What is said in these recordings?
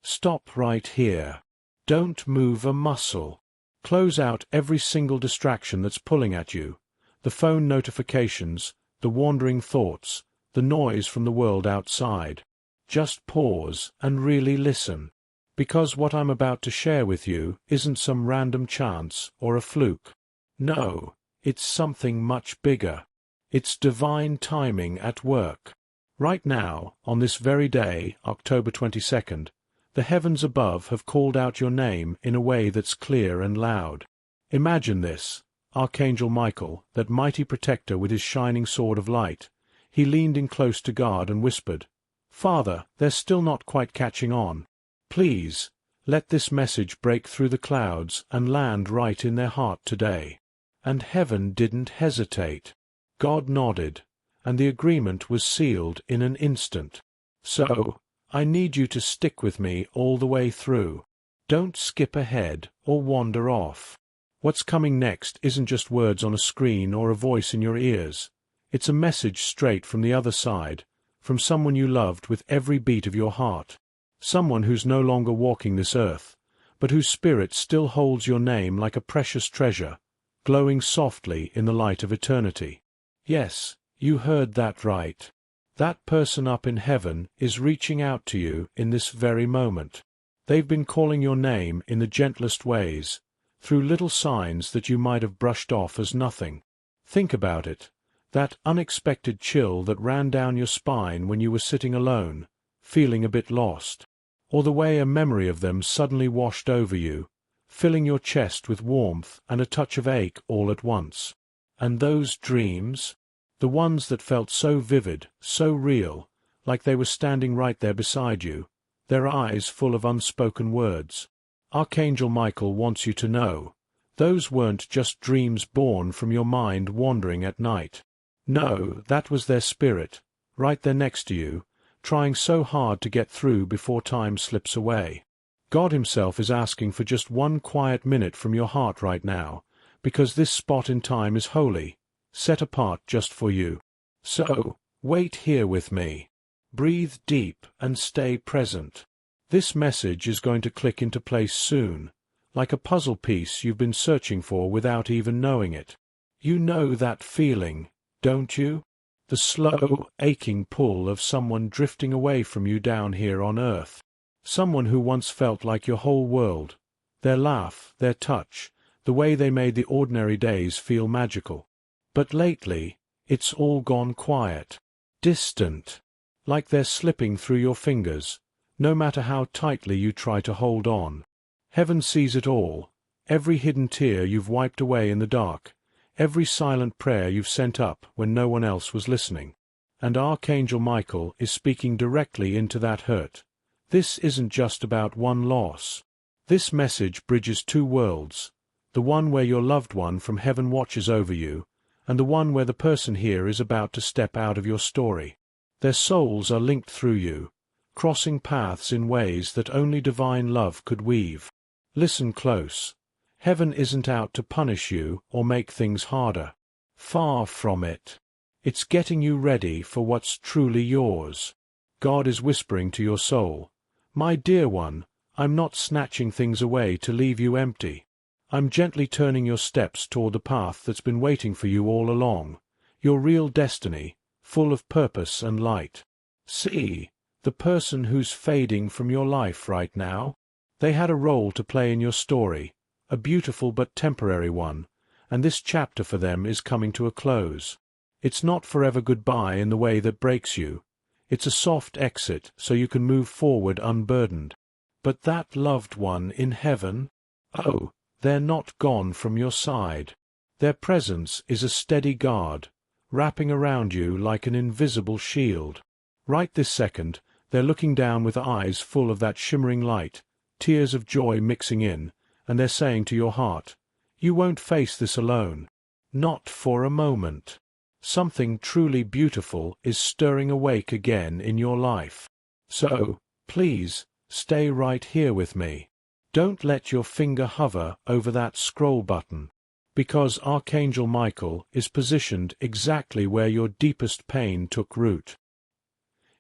Stop right here. Don't move a muscle. Close out every single distraction that's pulling at you. The phone notifications, the wandering thoughts, the noise from the world outside. Just pause and really listen. Because what I'm about to share with you isn't some random chance or a fluke. No, it's something much bigger. It's divine timing at work. Right now, on this very day, October 22nd, the heavens above have called out your name in a way that's clear and loud. Imagine this, Archangel Michael, that mighty protector with his shining sword of light. He leaned in close to God and whispered, "Father, they're still not quite catching on. Please, let this message break through the clouds and land right in their heart today." And heaven didn't hesitate. God nodded, and the agreement was sealed in an instant. So, I need you to stick with me all the way through. Don't skip ahead or wander off. What's coming next isn't just words on a screen or a voice in your ears. It's a message straight from the other side, from someone you loved with every beat of your heart. Someone who's no longer walking this earth, but whose spirit still holds your name like a precious treasure, glowing softly in the light of eternity. Yes, you heard that right. That person up in heaven is reaching out to you in this very moment. They've been calling your name in the gentlest ways, through little signs that you might have brushed off as nothing. Think about it, that unexpected chill that ran down your spine when you were sitting alone, feeling a bit lost, or the way a memory of them suddenly washed over you, filling your chest with warmth and a touch of ache all at once. And those dreams, the ones that felt so vivid, so real, like they were standing right there beside you, their eyes full of unspoken words. Archangel Michael wants you to know, those weren't just dreams born from your mind wandering at night. No, that was their spirit, right there next to you, trying so hard to get through before time slips away. God himself is asking for just one quiet minute from your heart right now, because this spot in time is holy, set apart just for you. So, wait here with me. Breathe deep and stay present. This message is going to click into place soon, like a puzzle piece you've been searching for without even knowing it. You know that feeling, don't you? The slow, aching pull of someone drifting away from you down here on earth. Someone who once felt like your whole world. Their laugh, their touch, the way they made the ordinary days feel magical. But lately, it's all gone quiet, distant, like they're slipping through your fingers, no matter how tightly you try to hold on. Heaven sees it all, every hidden tear you've wiped away in the dark, every silent prayer you've sent up when no one else was listening. And Archangel Michael is speaking directly into that hurt. This isn't just about one loss. This message bridges two worlds, the one where your loved one from heaven watches over you, and the one where the person here is about to step out of your story. Their souls are linked through you, crossing paths in ways that only divine love could weave. Listen close. Heaven isn't out to punish you or make things harder. Far from it. It's getting you ready for what's truly yours. God is whispering to your soul, "My dear one, I'm not snatching things away to leave you empty. I'm gently turning your steps toward the path that's been waiting for you all along, your real destiny, full of purpose and light." See, the person who's fading from your life right now, they had a role to play in your story, a beautiful but temporary one, and this chapter for them is coming to a close. It's not forever goodbye in the way that breaks you. It's a soft exit so you can move forward unburdened. But that loved one in heaven? Oh, they're not gone from your side. Their presence is a steady guard, wrapping around you like an invisible shield. Right this second, they're looking down with eyes full of that shimmering light, tears of joy mixing in, and they're saying to your heart, "You won't face this alone. Not for a moment." Something truly beautiful is stirring awake again in your life. So, please, stay right here with me. Don't let your finger hover over that scroll button, because Archangel Michael is positioned exactly where your deepest pain took root.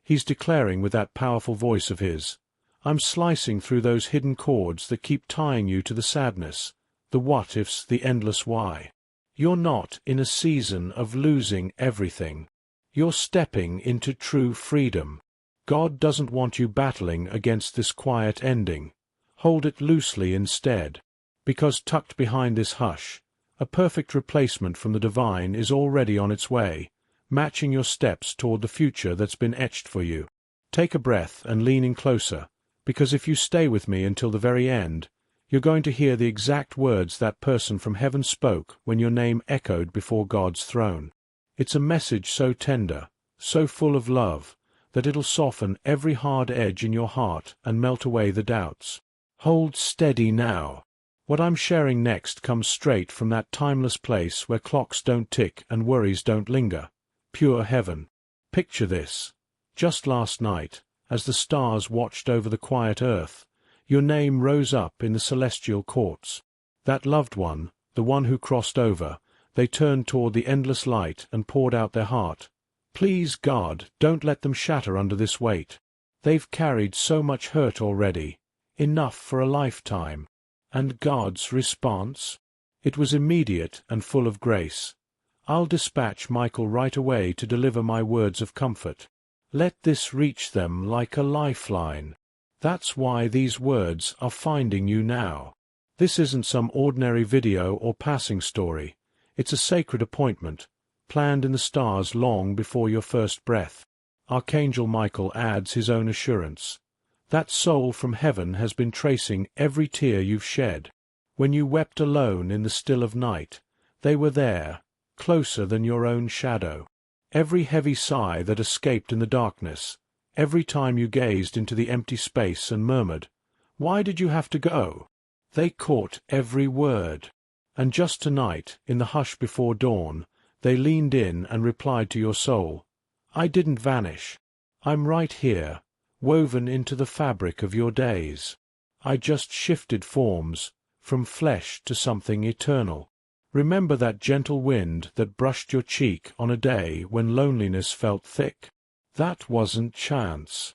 He's declaring with that powerful voice of his, I'm slicing through those hidden chords that keep tying you to the sadness, the what-ifs, the endless why. You're not in a season of losing everything. You're stepping into true freedom. God doesn't want you battling against this quiet ending. Hold it loosely instead. Because tucked behind this hush, a perfect replacement from the divine is already on its way, matching your steps toward the future that's been etched for you. Take a breath and lean in closer, because if you stay with me until the very end, you're going to hear the exact words that person from heaven spoke when your name echoed before God's throne. It's a message so tender, so full of love, that it'll soften every hard edge in your heart and melt away the doubts. Hold steady now. What I'm sharing next comes straight from that timeless place where clocks don't tick and worries don't linger. Pure heaven. Picture this. Just last night, as the stars watched over the quiet earth, your name rose up in the celestial courts. That loved one, the one who crossed over, they turned toward the endless light and poured out their heart. Please, God, don't let them shatter under this weight. They've carried so much hurt already, enough for a lifetime. And God's response? It was immediate and full of grace. I'll dispatch Michael right away to deliver my words of comfort. Let this reach them like a lifeline. That's why these words are finding you now. This isn't some ordinary video or passing story. It's a sacred appointment, planned in the stars long before your first breath. Archangel Michael adds his own assurance. That soul from heaven has been tracing every tear you've shed. When you wept alone in the still of night, they were there, closer than your own shadow. Every heavy sigh that escaped in the darkness, every time you gazed into the empty space and murmured, "Why did you have to go?" They caught every word. And just tonight, in the hush before dawn, they leaned in and replied to your soul, "I didn't vanish. I'm right here, woven into the fabric of your days. I just shifted forms, from flesh to something eternal." Remember that gentle wind that brushed your cheek on a day when loneliness felt thick? That wasn't chance.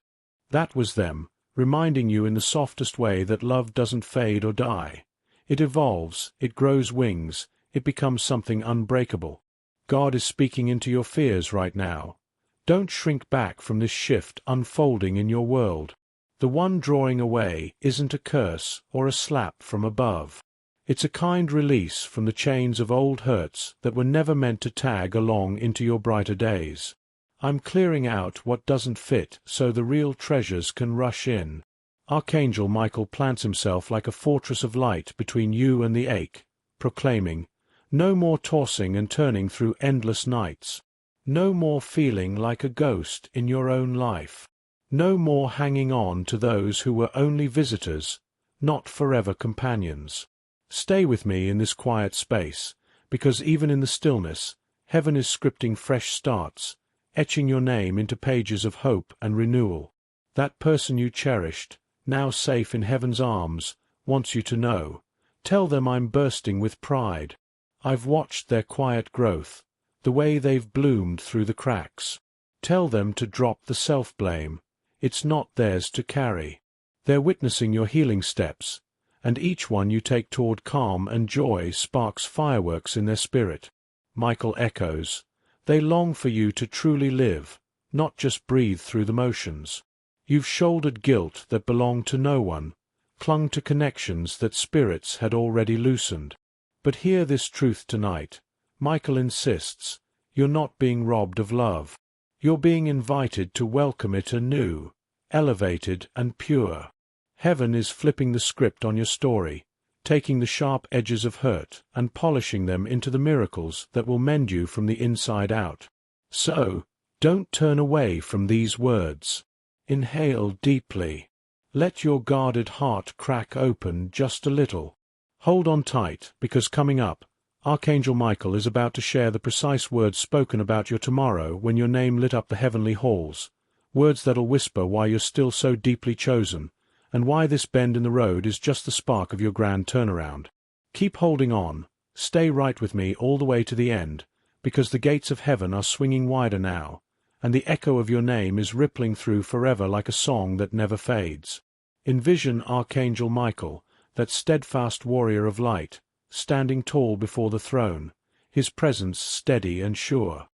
That was them, reminding you in the softest way that love doesn't fade or die. It evolves, it grows wings, it becomes something unbreakable. God is speaking into your fears right now. Don't shrink back from this shift unfolding in your world. The one drawing away isn't a curse or a slap from above. It's a kind release from the chains of old hurts that were never meant to tag along into your brighter days. I'm clearing out what doesn't fit so the real treasures can rush in. Archangel Michael plants himself like a fortress of light between you and the ache, proclaiming, "No more tossing and turning through endless nights. No more feeling like a ghost in your own life. No more hanging on to those who were only visitors, not forever companions. Stay with me in this quiet space, because even in the stillness, heaven is scripting fresh starts, etching your name into pages of hope and renewal. That person you cherished, now safe in heaven's arms, wants you to know. Tell them I'm bursting with pride. I've watched their quiet growth, the way they've bloomed through the cracks. Tell them to drop the self-blame. It's not theirs to carry. They're witnessing your healing steps, and each one you take toward calm and joy sparks fireworks in their spirit." Michael echoes, "They long for you to truly live, not just breathe through the motions. You've shouldered guilt that belonged to no one, clung to connections that spirits had already loosened. But hear this truth tonight. Michael insists, you're not being robbed of love. You're being invited to welcome it anew, elevated and pure. Heaven is flipping the script on your story, taking the sharp edges of hurt and polishing them into the miracles that will mend you from the inside out. So, don't turn away from these words. Inhale deeply. Let your guarded heart crack open just a little. Hold on tight, because coming up, Archangel Michael is about to share the precise words spoken about your tomorrow when your name lit up the heavenly halls, words that'll whisper why you're still so deeply chosen, and why this bend in the road is just the spark of your grand turnaround. Keep holding on, stay right with me all the way to the end, because the gates of heaven are swinging wider now, and the echo of your name is rippling through forever like a song that never fades. Envision Archangel Michael, that steadfast warrior of light, standing tall before the throne, his presence steady and sure.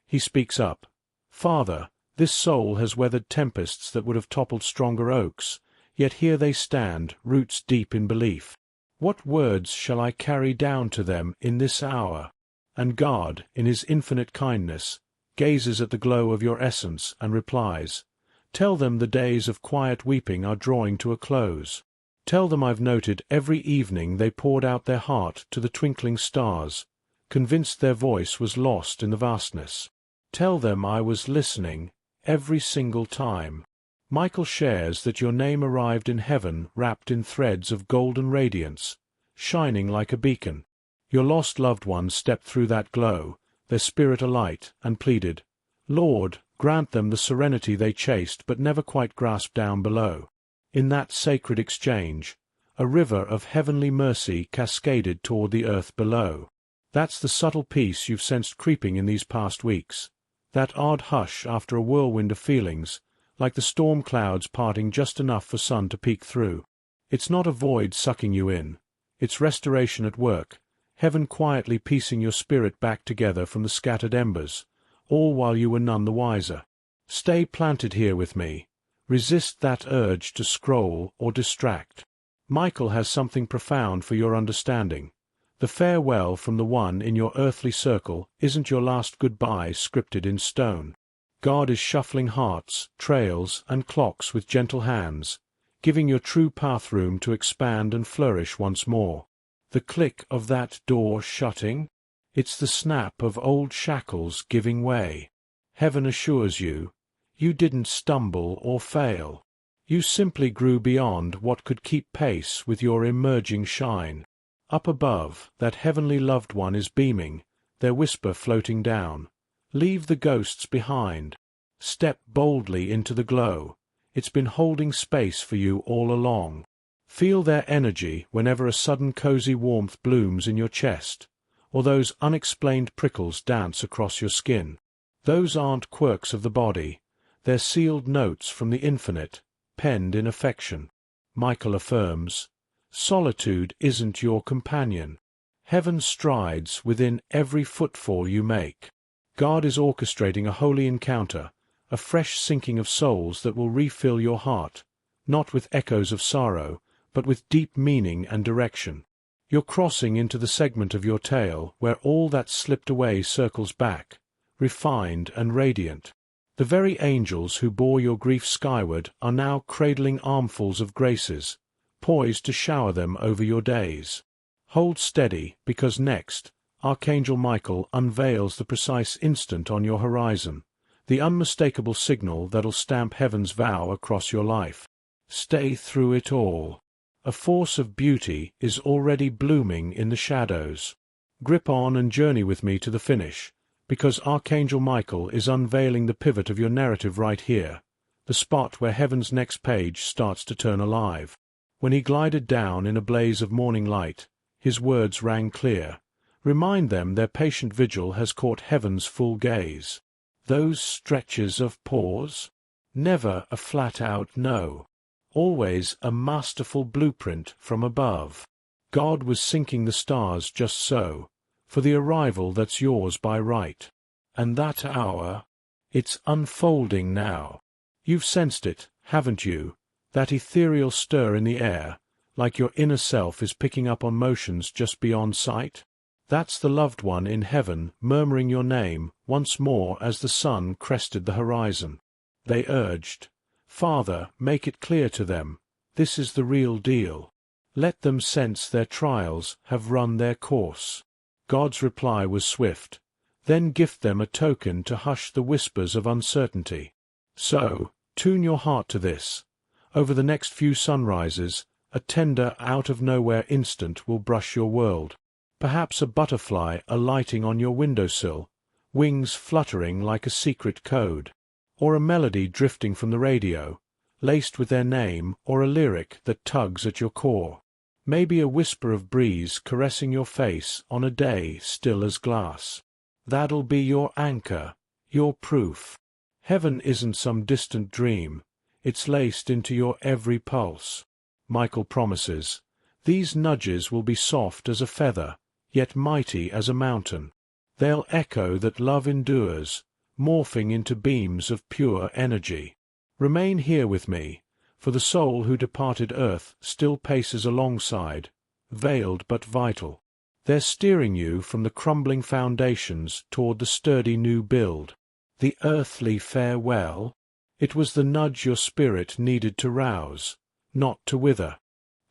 He speaks up. Father, this soul has weathered tempests that would have toppled stronger oaks, yet here they stand, roots deep in belief. What words shall I carry down to them in this hour? And God, in his infinite kindness, gazes at the glow of your essence and replies, Tell them the days of quiet weeping are drawing to a close. Tell them I've noted every evening they poured out their heart to the twinkling stars, convinced their voice was lost in the vastness. Tell them I was listening, every single time. Michael shares that your name arrived in heaven wrapped in threads of golden radiance, shining like a beacon. Your lost loved ones stepped through that glow, their spirit alight, and pleaded, Lord, grant them the serenity they chased but never quite grasped down below. In that sacred exchange, a river of heavenly mercy cascaded toward the earth below. That's the subtle peace you've sensed creeping in these past weeks, that odd hush after a whirlwind of feelings, like the storm clouds parting just enough for sun to peek through. It's not a void sucking you in. It's restoration at work, heaven quietly piecing your spirit back together from the scattered embers, all while you were none the wiser. Stay planted here with me. Resist that urge to scroll or distract. Michael has something profound for your understanding. The farewell from the one in your earthly circle isn't your last goodbye scripted in stone. God is shuffling hearts, trails, and clocks with gentle hands, giving your true path room to expand and flourish once more. The click of that door shutting? It's the snap of old shackles giving way. Heaven assures you, you didn't stumble or fail. You simply grew beyond what could keep pace with your emerging shine. Up above, that heavenly loved one is beaming, their whisper floating down. Leave the ghosts behind. Step boldly into the glow. It's been holding space for you all along. Feel their energy whenever a sudden cozy warmth blooms in your chest, or those unexplained prickles dance across your skin. Those aren't quirks of the body. They're sealed notes from the infinite, penned in affection. Michael affirms, solitude isn't your companion. Heaven strides within every footfall you make. God is orchestrating a holy encounter, a fresh sinking of souls that will refill your heart, not with echoes of sorrow, but with deep meaning and direction. You're crossing into the segment of your tale where all that slipped away circles back, refined and radiant. The very angels who bore your grief skyward are now cradling armfuls of graces, poised to shower them over your days. Hold steady, because next, Archangel Michael unveils the precise instant on your horizon, the unmistakable signal that'll stamp heaven's vow across your life. Stay through it all. A force of beauty is already blooming in the shadows. Grip on and journey with me to the finish, because Archangel Michael is unveiling the pivot of your narrative right here, the spot where heaven's next page starts to turn alive. When he glided down in a blaze of morning light, his words rang clear. Remind them their patient vigil has caught heaven's full gaze. Those stretches of pause? Never a flat-out no. Always a masterful blueprint from above. God was syncing the stars just so, for the arrival that's yours by right. And that hour, it's unfolding now. You've sensed it, haven't you? That ethereal stir in the air, like your inner self is picking up on motions just beyond sight? That's the loved one in heaven murmuring your name once more as the sun crested the horizon. They urged, Father, make it clear to them, this is the real deal. Let them sense their trials have run their course. God's reply was swift. Then gift them a token to hush the whispers of uncertainty. So, tune your heart to this. Over the next few sunrises, a tender out-of-nowhere instant will brush your world. Perhaps a butterfly alighting on your windowsill, wings fluttering like a secret code. Or a melody drifting from the radio, laced with their name, or a lyric that tugs at your core. Maybe a whisper of breeze caressing your face on a day still as glass. That'll be your anchor, your proof. Heaven isn't some distant dream. it's laced into your every pulse. Michael promises, these nudges will be soft as a feather, yet mighty as a mountain. They'll echo that love endures, morphing into beams of pure energy. Remain here with me, for the soul who departed earth still paces alongside, veiled but vital. They're steering you from the crumbling foundations toward the sturdy new build. The earthly farewell? It was the nudge your spirit needed to rouse, not to wither.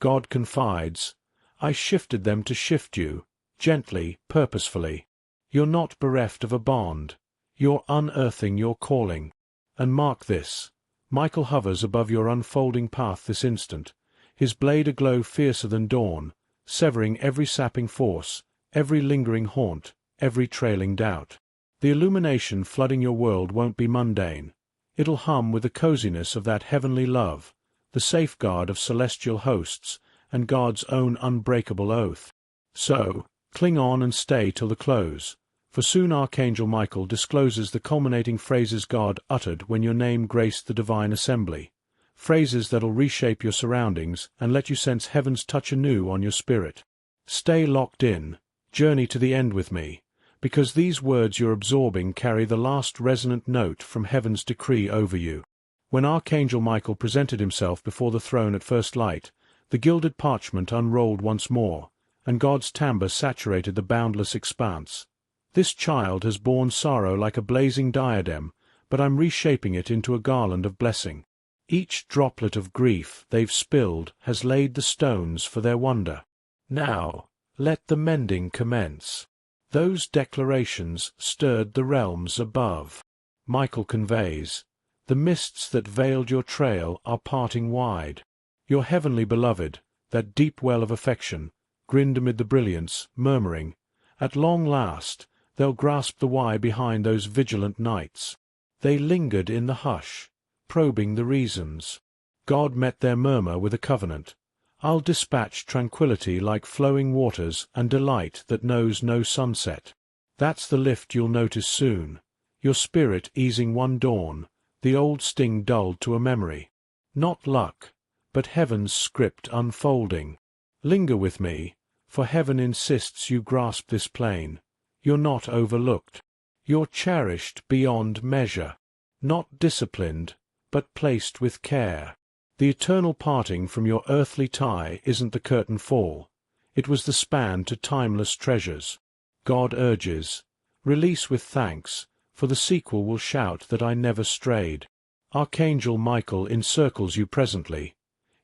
God confides, I shifted them to shift you, gently, purposefully. You're not bereft of a bond. You're unearthing your calling. And mark this, Michael hovers above your unfolding path this instant, his blade aglow fiercer than dawn, severing every sapping force, every lingering haunt, every trailing doubt. The illumination flooding your world won't be mundane. It'll hum with the coziness of that heavenly love, the safeguard of celestial hosts, and God's own unbreakable oath. So, cling on and stay till the close, for soon Archangel Michael discloses the culminating phrases God uttered when your name graced the divine assembly, phrases that'll reshape your surroundings and let you sense heaven's touch anew on your spirit. Stay locked in, journey to the end with me, because these words you're absorbing carry the last resonant note from heaven's decree over you. When Archangel Michael presented himself before the throne at first light, the gilded parchment unrolled once more, and God's timbre saturated the boundless expanse. This child has borne sorrow like a blazing diadem, but I'm reshaping it into a garland of blessing. Each droplet of grief they've spilled has laid the stones for their wonder. Now, let the mending commence. Those declarations stirred the realms above. Michael conveys, the mists that veiled your trail are parting wide. Your heavenly beloved, that deep well of affection, grinned amid the brilliance, murmuring, at long last, they'll grasp the why behind those vigilant nights. They lingered in the hush, probing the reasons. God met their murmur with a covenant. I'll dispatch tranquility like flowing waters and delight that knows no sunset. That's the lift you'll notice soon, your spirit easing one dawn, the old sting dulled to a memory. Not luck, but heaven's script unfolding. Linger with me, for heaven insists you grasp this plane. You're not overlooked. You're cherished beyond measure. Not disciplined, but placed with care. The eternal parting from your earthly tie isn't the curtain fall. It was the span to timeless treasures. God urges, release with thanks, for the sequel will shout that I never strayed. Archangel Michael encircles you presently,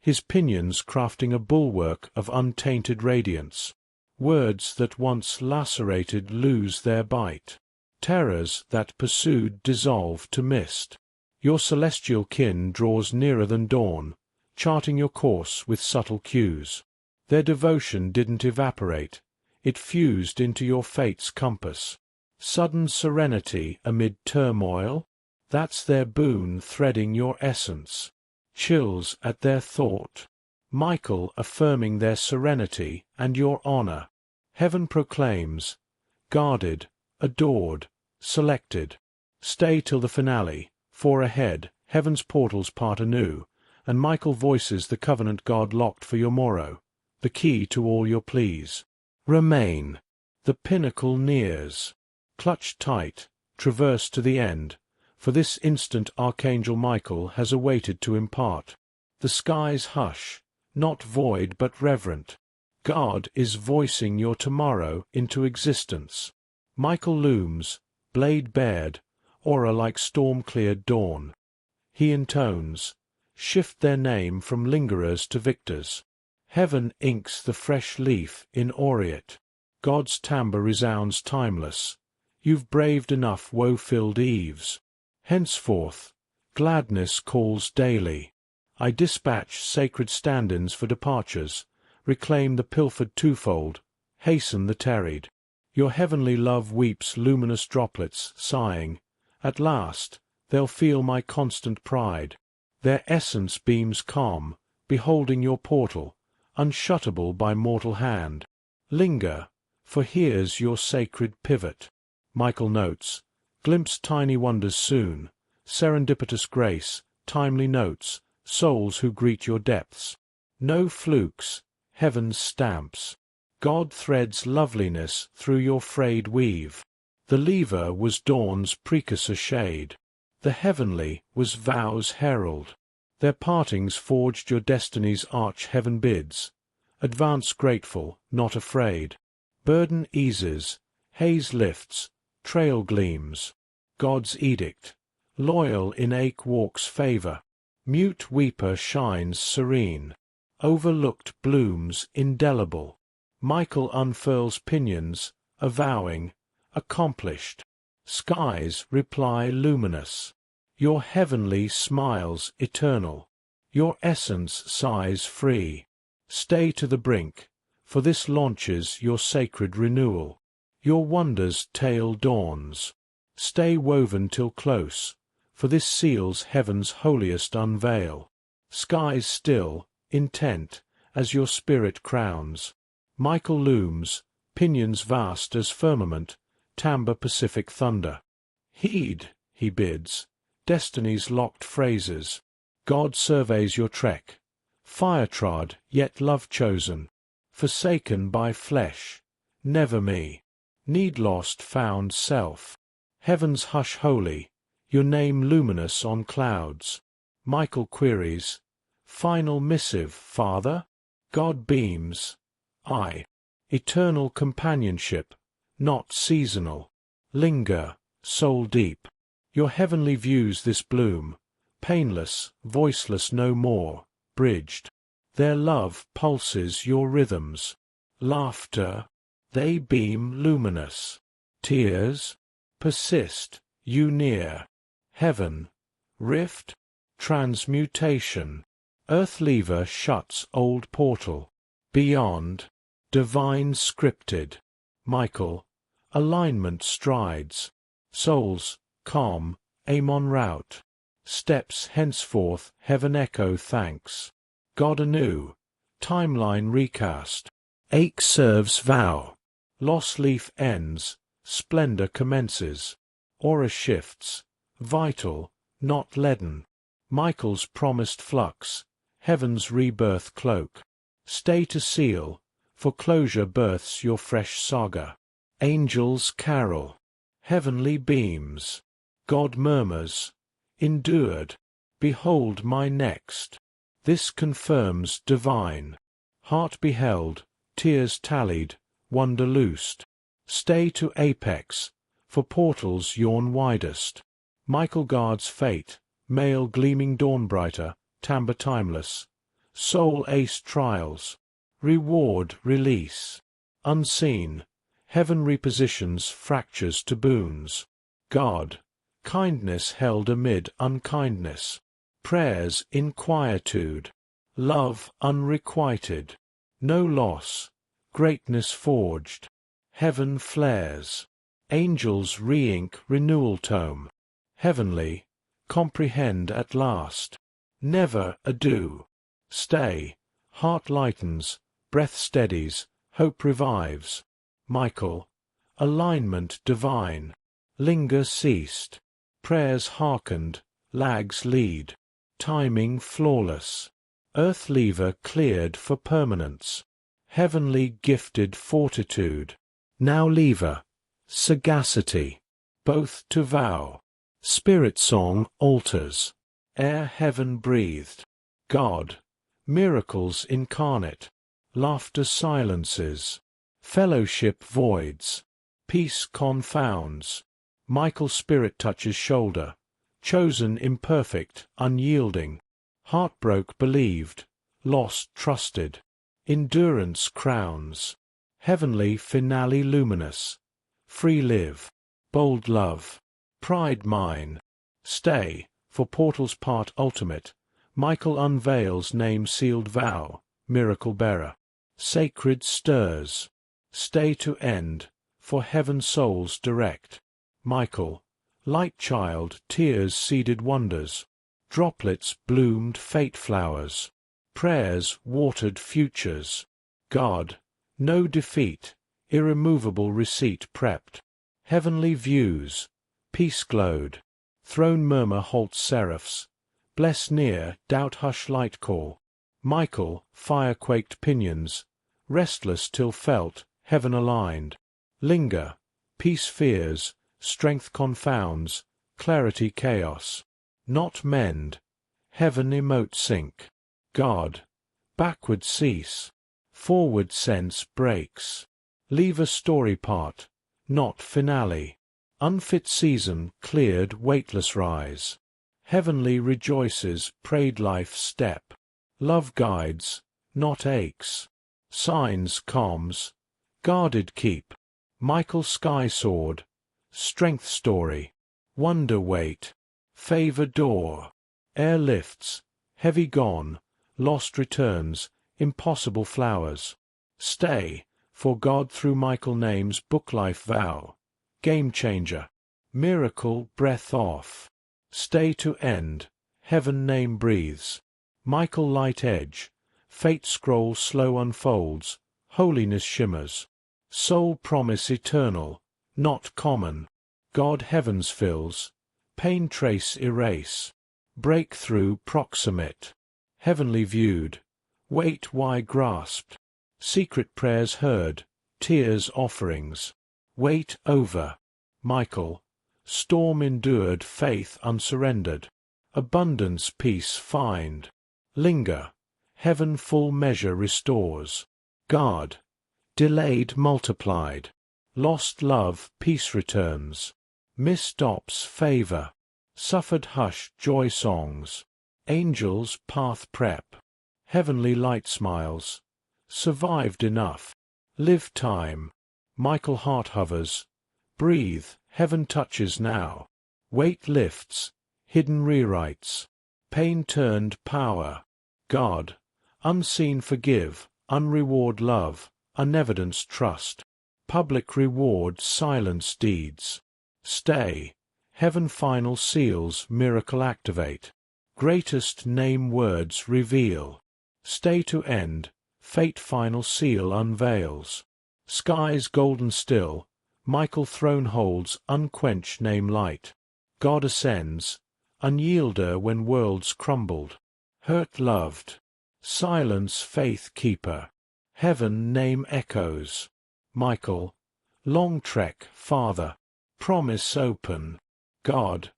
his pinions crafting a bulwark of untainted radiance. Words that once lacerated lose their bite. Terrors that pursued dissolve to mist. Your celestial kin draws nearer than dawn, charting your course with subtle cues. Their devotion didn't evaporate. It fused into your fate's compass. Sudden serenity amid turmoil? That's their boon threading your essence. Chills at their thought. Michael affirming their serenity and your honor. Heaven proclaims, guarded, adored, selected. Stay till the finale, for ahead, heaven's portals part anew, and Michael voices the covenant God locked for your morrow, the key to all your pleas. Remain. The pinnacle nears. Clutch tight, traverse to the end, for this instant Archangel Michael has awaited to impart. The skies hush, not void but reverent. God is voicing your tomorrow into existence. Michael looms, blade bared, aura like storm-cleared dawn. He intones, shift their name from lingerers to victors. Heaven inks the fresh leaf in aureate. God's timbre resounds timeless. You've braved enough woe-filled eves. Henceforth, gladness calls daily. I dispatch sacred stand-ins for departures, reclaim the pilfered twofold, hasten the tarried. Your heavenly love weeps luminous droplets, sighing, at last, they'll feel my constant pride. Their essence beams calm, beholding your portal, unshuttable by mortal hand. Linger, for here's your sacred pivot. Michael notes, glimpse tiny wonders soon, serendipitous grace, timely notes, souls who greet your depths. No flukes, heaven's stamps. God threads loveliness through your frayed weave. The lever was dawn's precursor shade. The heavenly was vow's herald. Their partings forged your destiny's arch heaven bids. Advance grateful, not afraid. Burden eases, haze lifts, trail gleams. God's edict. Loyal in ache walks favor. Mute weeper shines serene. Overlooked blooms indelible. Michael unfurls pinions, avowing, accomplished. Skies reply luminous. Your heavenly smiles eternal. Your essence sighs free. Stay to the brink, for this launches your sacred renewal. Your wonders' tale dawns. Stay woven till close, for this seals heaven's holiest unveil. Skies still, intent, as your spirit crowns. Michael looms, pinions vast as firmament, timbre Pacific thunder. Heed, he bids, destiny's locked phrases. God surveys your trek. Fire-trod, yet love-chosen. Forsaken by flesh, never me. Need-lost found self. Heaven's hush holy, your name luminous on clouds. Michael queries, final missive, Father? God beams, I. Eternal companionship, not seasonal. Linger, soul deep. Your heavenly views this bloom, painless, voiceless no more, bridged. Their love pulses your rhythms. Laughter, they beam luminous. Tears, persist, you near. Heaven, rift, transmutation. Earth lever shuts old portal. Beyond, divine scripted. Michael, alignment strides. Souls, calm, aim en route. Steps henceforth heaven echo thanks. God anew, timeline recast. Ache serves vow. Loss leaf ends, splendor commences. Aura shifts, vital, not leaden. Michael's promised flux, heaven's rebirth cloak. Stay to seal, for closure births your fresh saga. Angels carol, heavenly beams. God murmurs, endured, behold my next. This confirms divine. Heart beheld, tears tallied, wonder loosed. Stay to apex, for portals yawn widest. Michael guards fate, male gleaming dawn brighter, timbre timeless. Soul ace trials, reward release. Unseen, heaven repositions fractures to boons. God, kindness held amid unkindness. Prayers in quietude. Love unrequited. No loss, greatness forged. Heaven flares. Angels re-ink renewal tome. Heavenly, comprehend at last. Never ado. Stay, heart lightens, breath steadies, hope revives. Michael, alignment divine. Linger ceased. Prayers hearkened, lags lead. Timing flawless. Earth lever cleared for permanence. Heavenly gifted fortitude. Now lever, sagacity. Both to vow. Spirit song altars. Air heaven breathed. God, miracles incarnate. Laughter silences. Fellowship voids. Peace confounds. Michael spirit touches shoulder. Chosen imperfect, unyielding. Heartbroke believed. Lost trusted. Endurance crowns. Heavenly finale luminous. Free live. Bold love. Pride mine. Stay, for portals part ultimate. Michael unveils name-sealed vow, miracle bearer. Sacred stirs. Stay to end, for heaven souls direct. Michael, light child, tears seeded wonders. Droplets bloomed fate flowers. Prayers watered futures. God, no defeat, irremovable receipt prepped. Heavenly views, peace glowed. Throne murmur halts seraphs. Bless near, doubt hush light call. Michael, fire-quaked pinions, restless till felt, heaven aligned. Linger, peace fears, strength confounds, clarity chaos. Not mend, heaven emote sink. God, backward cease, forward sense breaks. Leave a story part, not finale. Unfit season cleared weightless rise. Heavenly rejoices prayed life step. Love guides, not aches. Signs calms, guarded keep. Michael sky sword, strength story. Wonder wait, favor door. Air lifts, heavy gone, lost returns, impossible flowers. Stay, for God through Michael names book life vow. Game changer, miracle breath off. Stay to end, heaven name breathes. Michael light edge, fate scroll slow unfolds, holiness shimmers. Soul promise eternal, not common. God heavens fills, pain trace erase. Breakthrough proximate, heavenly viewed, wait why grasped. Secret prayers heard, tears offerings. Wait over, Michael. Storm endured, faith unsurrendered. Abundance peace find. Linger, heaven full measure restores. Guard, delayed multiplied. Lost love peace returns. Missed ops favor. Suffered hush joy songs. Angels path prep. Heavenly light smiles. Survived enough. Live time. Michael heart hovers. Breathe, heaven touches now. Weight lifts, hidden rewrites. Pain turned power. God, unseen forgive, unreward love, unevidenced trust. Public reward silence deeds. Stay, heaven final seals miracle activate. Greatest name words reveal. Stay to end, fate final seal unveils. Skies golden still, Michael throne holds unquenched name light. God ascends, unyielder when worlds crumbled. Hurt loved, silence faith keeper. Heaven name echoes. Michael, long trek, Father, promise open. God,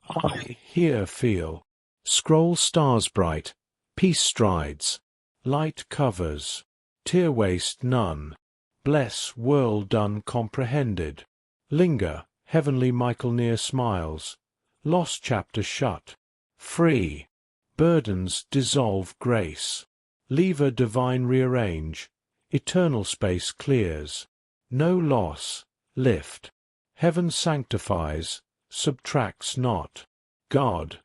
I here feel. Scroll stars bright, peace strides. Light covers, tear waste none. Bless world done comprehended. Linger, heavenly Michael near smiles. Lost chapter shut. Free. Burdens dissolve grace. Lever divine rearrange. Eternal space clears. No loss. Lift. Heaven sanctifies. Subtracts not. God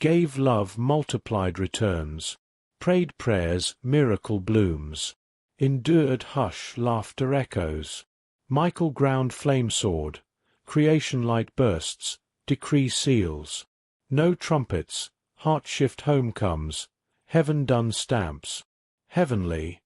gave love multiplied returns. Prayed prayers miracle blooms. Endured hush laughter echoes. Michael ground flame sword. Creation light bursts. Decree seals. No trumpets. Heart shift home comes. Heaven done stamps. Heavenly.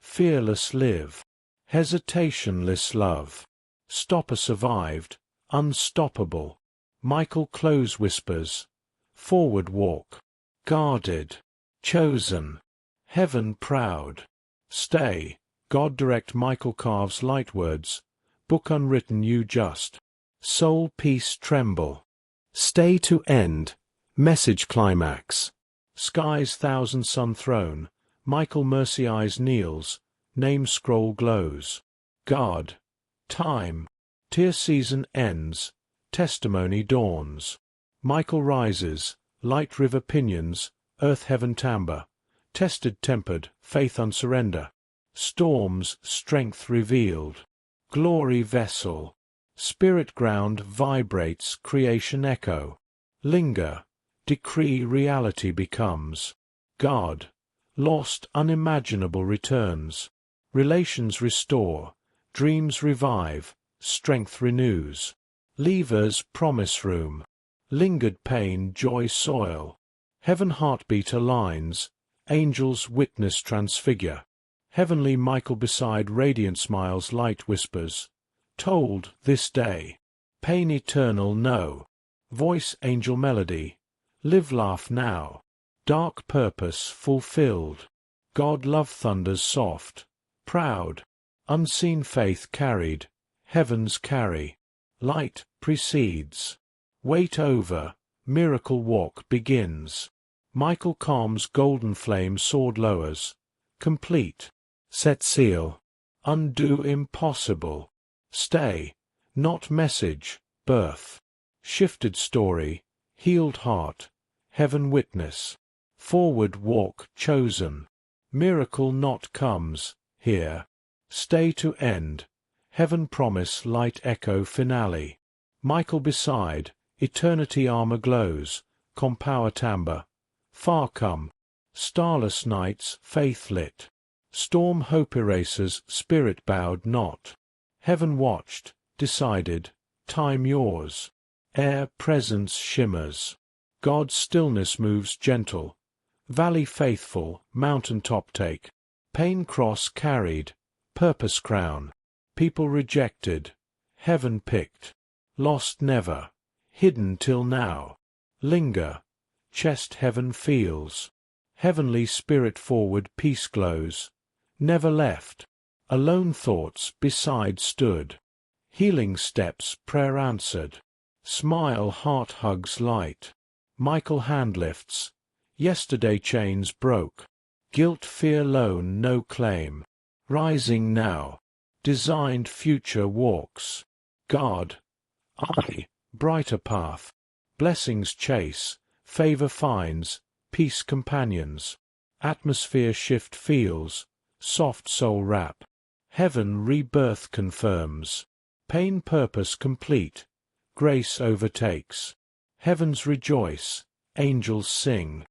Fearless live. Hesitationless love. Stopper survived. Unstoppable. Michael close whispers. Forward walk. Guarded. Chosen. Heaven proud. Stay, God direct Michael carves light words. Book unwritten you just. Soul peace tremble. Stay to end. Message climax. Sky's thousand sun throne. Michael mercy eyes kneels. Name scroll glows. God. Time. Tear season ends. Testimony dawns. Michael rises. Light river pinions. Earth heaven timbre. Tested tempered, faith unsurrender. Storms, strength revealed. Glory vessel. Spirit ground vibrates, creation echo. Linger. Decree reality becomes. God. Lost unimaginable returns. Relations restore. Dreams revive. Strength renews. Levers promise room. Lingered pain joy soil. Heaven heartbeat aligns. Angels witness transfigure. Heavenly Michael beside radiant smiles light whispers. Told this day. Pain eternal no. Voice angel melody. Live laugh now. dark purpose fulfilled. God love thunders soft, proud, unseen faith carried, heavens carry, light precedes. Weight over, miracle walk begins. Michael calms golden flame sword lowers, complete, set seal, undo impossible, stay, not message, birth, shifted story, healed heart, heaven witness, forward walk chosen, miracle not comes, here, stay to end, heaven promise light echo finale, Michael beside, eternity armor glows, compower timbre, far come, starless nights faith lit, storm hope erases spirit bowed not, heaven watched, decided, time yours, air presence shimmers, God's stillness moves gentle, valley faithful, mountain top take, pain cross carried, purpose crown, people rejected, heaven picked, lost never, hidden till now, linger, chest heaven feels, heavenly spirit forward peace glows, never left, alone thoughts beside stood, healing steps prayer answered, smile heart hugs light, Michael hand lifts, yesterday chains broke, guilt fear lone no claim, rising now, designed future walks, God, I, brighter path, blessings chase, favor finds, peace companions, atmosphere shift feels, soft soul wrap, heaven rebirth confirms, pain purpose complete, grace overtakes, heavens rejoice, angels sing,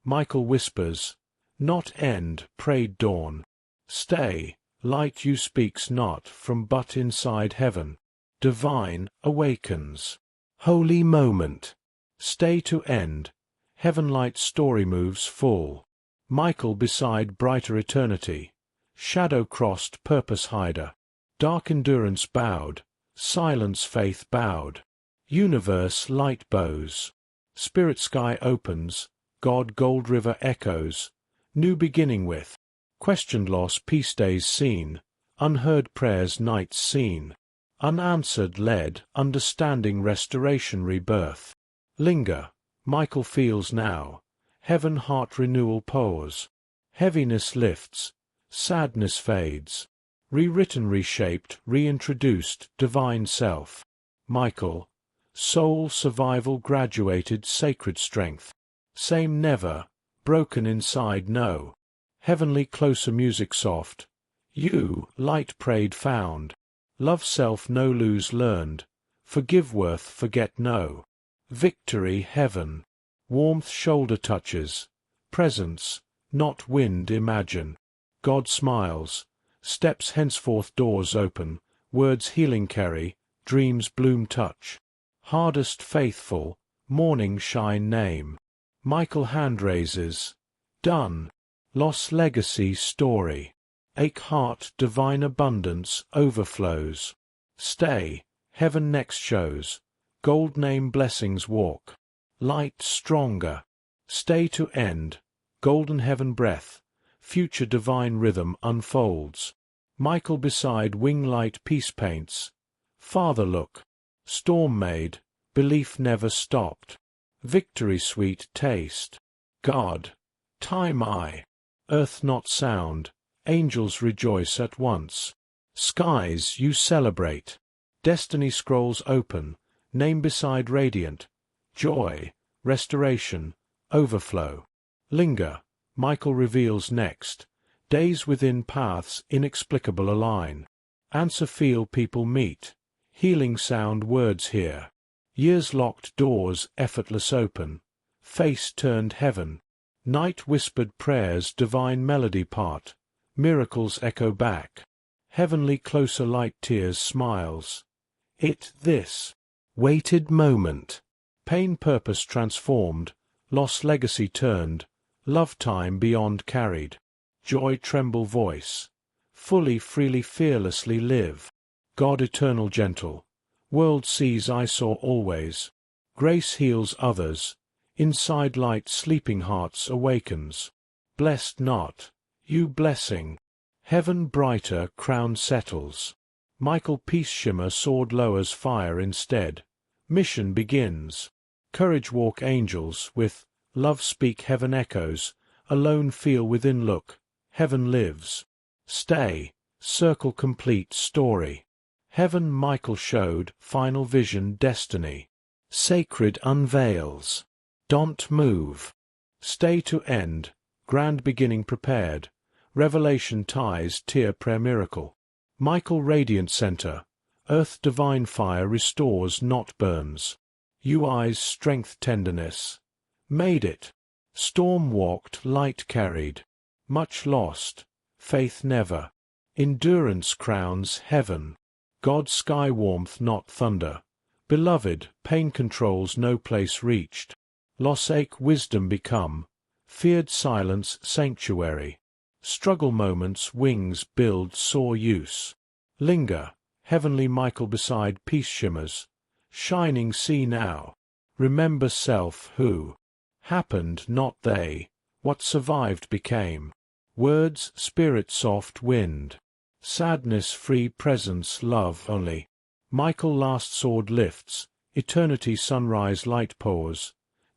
Michael whispers, not end, prayed dawn, stay, light you speaks not from but inside heaven, divine awakens, holy moment, stay to end, heaven light story moves full, Michael beside brighter eternity, shadow crossed purpose hider, dark endurance bowed, silence faith bowed, universe light bows, spirit sky opens, God gold river echoes, new beginning with, questioned loss peace days seen, unheard prayers nights seen, unanswered led understanding restoration rebirth, linger, Michael feels now, heaven heart renewal pause, heaviness lifts, sadness fades, rewritten reshaped reintroduced divine self, Michael, soul survival graduated sacred strength, same never, broken inside no, heavenly closer music soft, you, light prayed found, love self no lose learned, forgive worth forget no, victory heaven, warmth shoulder touches, presence, not wind imagine, God smiles, steps henceforth doors open, words healing carry, dreams bloom touch, hardest faithful, morning shine name, Michael hand raises, done, loss legacy story, ache heart divine abundance overflows, stay, heaven next shows, gold name blessings walk, light stronger, stay to end, golden heaven breath, future divine rhythm unfolds, Michael beside wing light peace paints, Father look, storm made, belief never stopped, victory sweet taste, God, time I, earth not sound, angels rejoice at once, skies you celebrate, destiny scrolls open, name beside radiant, joy, restoration, overflow, linger, Michael reveals next, days within paths inexplicable align, answer feel people meet, healing sound words hear, years locked doors effortless open, face turned heaven, night whispered prayers divine melody part, miracles echo back, heavenly closer light tears smiles, it this, waited moment, pain purpose transformed, loss legacy turned, love time beyond carried, joy tremble voice, fully freely fearlessly live, God eternal gentle, world sees I saw always, grace heals others, Inside light sleeping hearts awakens. Blessed not, you blessing. Heaven brighter crown settles. Michael peace shimmer sword lowers fire instead. Mission begins. Courage walk angels with, love speak heaven echoes, alone feel within look, heaven lives. Stay, circle complete story. Heaven Michael showed, final vision destiny. Sacred unveils. Don't move. Stay to end, grand beginning prepared. Revelation ties tear prayer miracle. Michael radiant center. Earth divine fire restores not burns. You eyes strength tenderness. Made it. Storm walked light carried. Much lost. Faith never. Endurance crowns heaven. God sky warmth not thunder. Beloved, pain controls no place reached. Loss ache wisdom become. Feared silence sanctuary. Struggle moments wings build soar use. Linger, heavenly Michael beside peace shimmers. Shining see now. Remember self who. Happened not they. What survived became. Words spirit soft wind. Sadness free presence love only. Michael last sword lifts. Eternity sunrise light pours.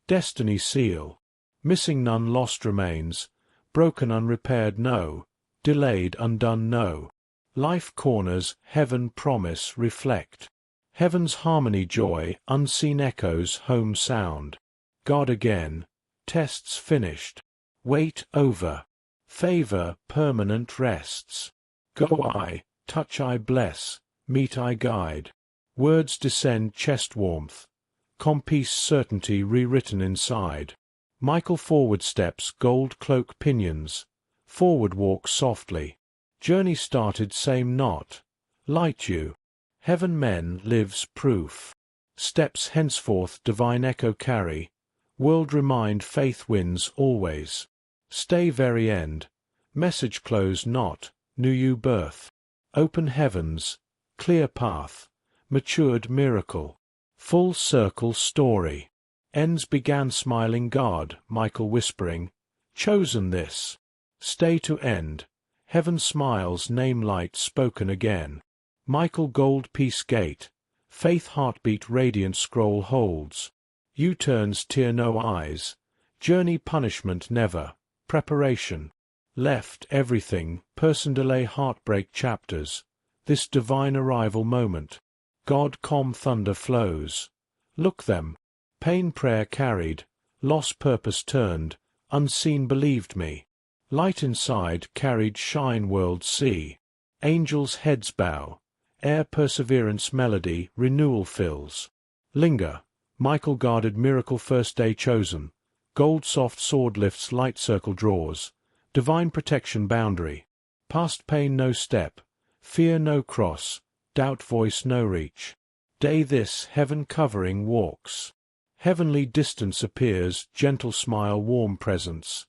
Destiny seal. Missing none lost remains. Broken unrepaired no. Delayed undone no. Life corners heaven promise reflect. Heaven's harmony joy unseen echoes home sound. God again. Tests finished. Wait over. Favor permanent rests. Go I, touch I bless, meet I guide. Words descend chest warmth. Compeace certainty rewritten inside. Michael forward steps gold cloak pinions. Forward walk softly. Journey started same not. Light you. Heaven men lives proof. Steps henceforth divine echo carry. World remind faith wins always. Stay very end. Message close not. New you birth. Open heavens. Clear path. Matured miracle. Full circle story. Ends began smiling God, Michael whispering. Chosen this. Stay to end. Heaven smiles name light spoken again. Michael gold peace gate. Faith heartbeat radiant scroll holds. U-turns tear no eyes. Journey punishment never. Preparation. Left everything, person delay heartbreak chapters. This divine arrival moment. God calm thunder flows. Look them. Pain prayer carried. Loss purpose turned. Unseen believed me. Light inside carried shine world see. Angels heads bow. Air perseverance melody renewal fills. Linger. Michael guarded miracle first day chosen. Gold soft sword lifts light circle draws. Divine protection boundary. Past pain no step. Fear no cross. Doubt voice no reach. Day this heaven covering walks. Heavenly distance appears, gentle smile warm presence.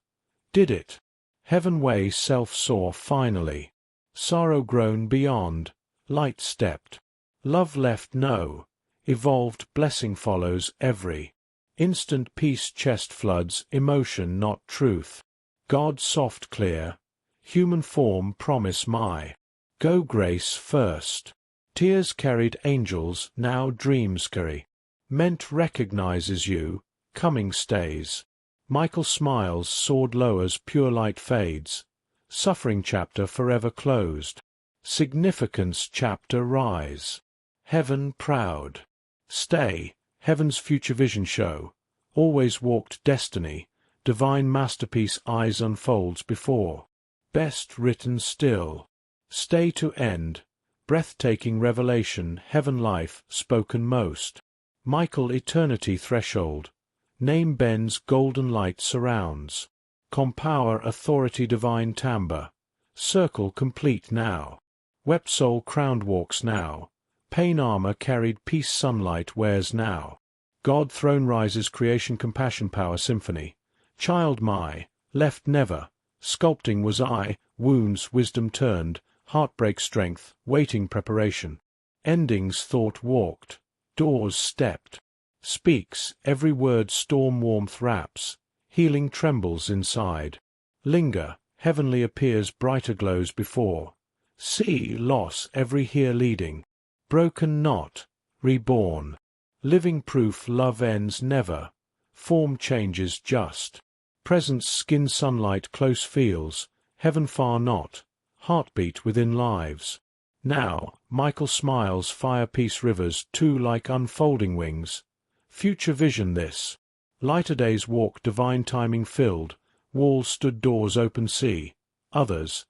Did it. Heaven way self saw finally. Sorrow grown beyond. Light stepped. Love left no. Evolved blessing follows every. Instant peace chest floods emotion not truth. God soft clear. Human form promise my. Go grace first. Tears carried angels now dreams carry. Meant recognizes you. Coming stays. Michael smiles sword lowers pure light fades. Suffering chapter forever closed. Significance chapter rise. Heaven proud. Stay, heaven's future vision show. Always walked destiny. Divine masterpiece eyes unfolds before. Best written still. Stay to end. Breathtaking revelation heaven life spoken most. Michael eternity threshold. Name bends golden light surrounds. Compower authority divine timbre. Circle complete now. Wept soul crowned walks now. Pain armor carried peace sunlight wears now. God throne rises creation compassion power symphony. Child my, left never. Sculpting was I, wounds wisdom turned. Heartbreak strength, waiting preparation. Endings thought walked. Doors stepped. Speaks, every word storm warmth wraps, healing trembles inside. Linger, heavenly appears brighter glows before. See, loss every here leading. Broken not, reborn. Living proof love ends never. Form changes just. Presence skin sunlight close feels, heaven far not. Heartbeat within lives. Now, Michael smiles fire peace rivers too like unfolding wings. Future vision this. Lighter days walk divine timing filled, walls stood doors open sea. Others.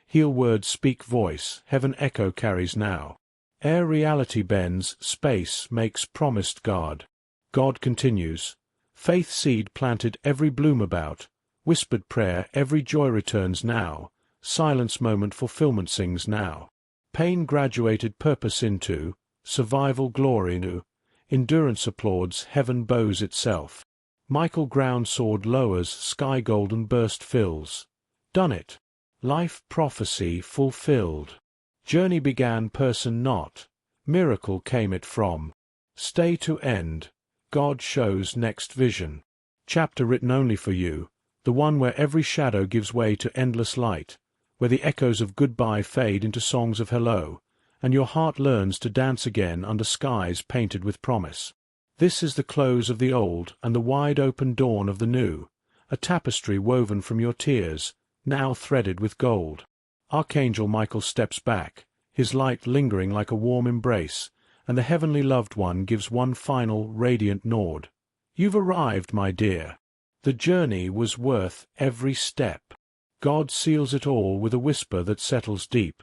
Heal words speak voice, heaven echo carries now. Ere reality bends, space makes promised God. God continues. Faith seed planted every bloom about. Whispered prayer every joy returns now. Silence moment fulfillment sings now. Pain graduated purpose into. Survival glory new. Endurance applauds heaven bows itself. Michael ground sword lowers sky golden burst fills. Done it. Life prophecy fulfilled. Journey began person not. Miracle came it from. Stay to end. God shows next vision. Chapter written only for you, the one where every shadow gives way to endless light, where the echoes of goodbye fade into songs of hello, and your heart learns to dance again under skies painted with promise. This is the close of the old and the wide open dawn of the new, a tapestry woven from your tears, now threaded with gold. Archangel Michael steps back, his light lingering like a warm embrace, and the heavenly loved one gives one final radiant nod. You've arrived, my dear. The journey was worth every step. God seals it all with a whisper that settles deep.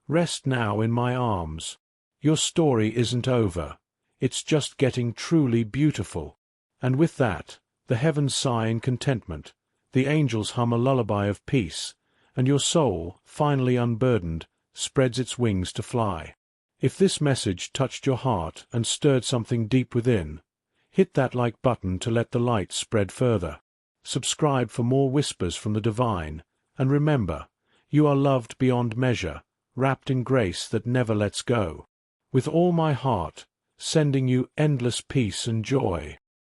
Rest now in my arms. Your story isn't over. It's just getting truly beautiful. And with that, the heavens sigh in contentment, the angels hum a lullaby of peace, and your soul, finally unburdened, spreads its wings to fly. If this message touched your heart and stirred something deep within, hit that like button to let the light spread further. Subscribe for more whispers from the divine, and remember, you are loved beyond measure, wrapped in grace that never lets go. With all my heart, sending you endless peace and joy.